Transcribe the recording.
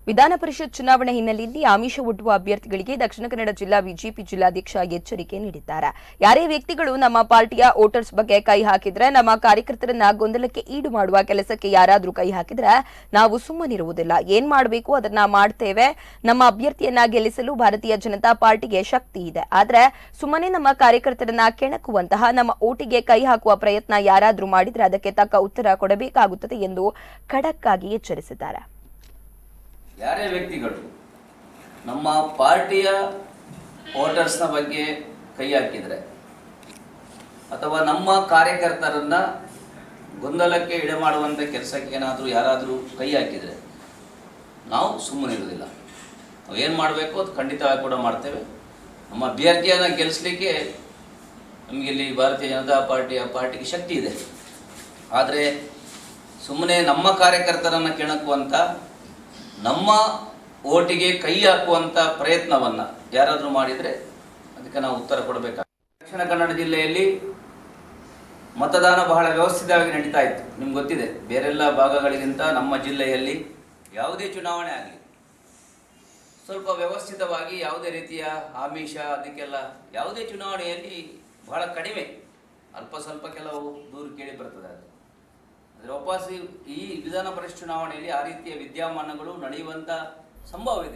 ವಿಧಾನ ಪರಿಷತ್ ಚುನಾವಣೆ ಹಿನ್ನೆಲೆಯಲ್ಲಿ ಆಮಿಷ ಒಡ್ಡುವ ಅಭ್ಯರ್ಥಿಗಳಿಗೆ ದಕ್ಷಿಣ ಕನ್ನಡ ಜಿಲ್ಲಾ ಬಿಜೆಪಿ ಜಿಲ್ಲಾಧ್ಯಕ್ಷ ಎಚ್ಚರಿಕೆ ನೀಡಿದ್ದಾರೆ. ಯಾರೇ ವ್ಯಕ್ತಿಗಳು ನಮ್ಮ ಪಾರ್ಟಿಯ ವೋಟರ್ಸ್ ಬಗ್ಗೆ ಕೈ ಹಾಕಿದ್ರೆ, ನಮ್ಮ ಕಾರ್ಯಕರ್ತರನ್ನ ಗೊಂದಲಕ್ಕೆ ಈಡು ಮಾಡುವ ಕೆಲಸಕ್ಕೆ ಯಾರಾದರೂ ಕೈ ಹಾಕಿದ್ರೆ ನಾವು ಸುಮ್ಮನಿರುವುದಿಲ್ಲ. ಏನ್ ಮಾಡಬೇಕು ಅದನ್ನ ಮಾಡ್ತೇವೆ. ನಮ್ಮ ಅಭ್ಯರ್ಥಿಯನ್ನ ಗೆಲ್ಲಿಸಲು ಭಾರತೀಯ ಜನತಾ ಪಾರ್ಟಿಗೆ ಶಕ್ತಿ ಇದೆ. ಆದ್ರೆ ಸುಮ್ಮನೆ ನಮ್ಮ ಕಾರ್ಯಕರ್ತರನ್ನ ಕೆಣಕುವಂತಹ, ನಮ್ಮ ಓಟಿಗೆ ಕೈ ಹಾಕುವ ಪ್ರಯತ್ನ ಯಾರಾದರೂ ಮಾಡಿದ್ರೆ ಅದಕ್ಕೆ ತಕ್ಕ ಉತ್ತರ ಕೊಡಬೇಕಾಗುತ್ತದೆ ಎಂದು ಖಡಕ್ ಆಗಿ ಎಚ್ಚರಿಸಿದ್ದಾರೆ. ಯಾರೇ ವ್ಯಕ್ತಿಗಳು ನಮ್ಮ ಪಾರ್ಟಿಯ ವೋಟರ್ಸ್ನ ಬಗ್ಗೆ ಕೈ ಹಾಕಿದರೆ ಅಥವಾ ನಮ್ಮ ಕಾರ್ಯಕರ್ತರನ್ನ ಗೊಂದಲಕ್ಕೆ ಈಡು ಮಾಡುವಂಥ ಕೆಲಸಕ್ಕೆ ಯಾರಾದರೂ ಕೈ ಹಾಕಿದರೆ ನಾವು ಸುಮ್ಮನಿರುವುದಿಲ್ಲ. ನಾವು ಏನು ಮಾಡಬೇಕು ಅದು ಖಂಡಿತವಾಗಿ ಕೂಡ ಮಾಡ್ತೇವೆ. ನಮ್ಮ ಅಭ್ಯರ್ಥಿಯನ್ನು ಗೆಲ್ಲಿಸಲಿಕ್ಕೆ ನಮಗಿಲ್ಲಿ ಭಾರತೀಯ ಜನತಾ ಪಾರ್ಟಿಗೆ ಶಕ್ತಿ ಇದೆ. ಆದರೆ ಸುಮ್ಮನೆ ನಮ್ಮ ಕಾರ್ಯಕರ್ತರನ್ನು ಕೆಣಕುವಂಥ, ನಮ್ಮ ಓಟಿಗೆ ಕೈ ಹಾಕುವಂಥ ಪ್ರಯತ್ನವನ್ನು ಯಾರಾದರೂ ಮಾಡಿದರೆ ಅದಕ್ಕೆ ನಾವು ಉತ್ತರ ಕೊಡಬೇಕಾಗ್ತದೆ. ದಕ್ಷಿಣ ಕನ್ನಡ ಜಿಲ್ಲೆಯಲ್ಲಿ ಮತದಾನ ಬಹಳ ವ್ಯವಸ್ಥಿತವಾಗಿ ನಡೀತಾ ಇತ್ತು. ನಿಮ್ಗೆ ಗೊತ್ತಿದೆ, ಬೇರೆಲ್ಲ ಭಾಗಗಳಿಗಿಂತ ನಮ್ಮ ಜಿಲ್ಲೆಯಲ್ಲಿ ಯಾವುದೇ ಚುನಾವಣೆ ಆಗಲಿ ಸ್ವಲ್ಪ ವ್ಯವಸ್ಥಿತವಾಗಿ, ಯಾವುದೇ ರೀತಿಯ ಆಮಿಷ ಅದಕ್ಕೆಲ್ಲ ಯಾವುದೇ ಚುನಾವಣೆಯಲ್ಲಿ ಬಹಳ ಕಡಿಮೆ, ಅಲ್ಪ ಸ್ವಲ್ಪ ಕೆಲವು ದೂರು ಕೇಳಿ ಬರ್ತದೆ. ಆದರೆ ವಾಪಸ್ ಈ ವಿಧಾನ ಪರಿಷತ್ ಚುನಾವಣೆಯಲ್ಲಿ ಆ ರೀತಿಯ ವಿದ್ಯಮಾನಗಳು ನಡೆಯುವಂಥ ಸಂಭವ ಇದೆ.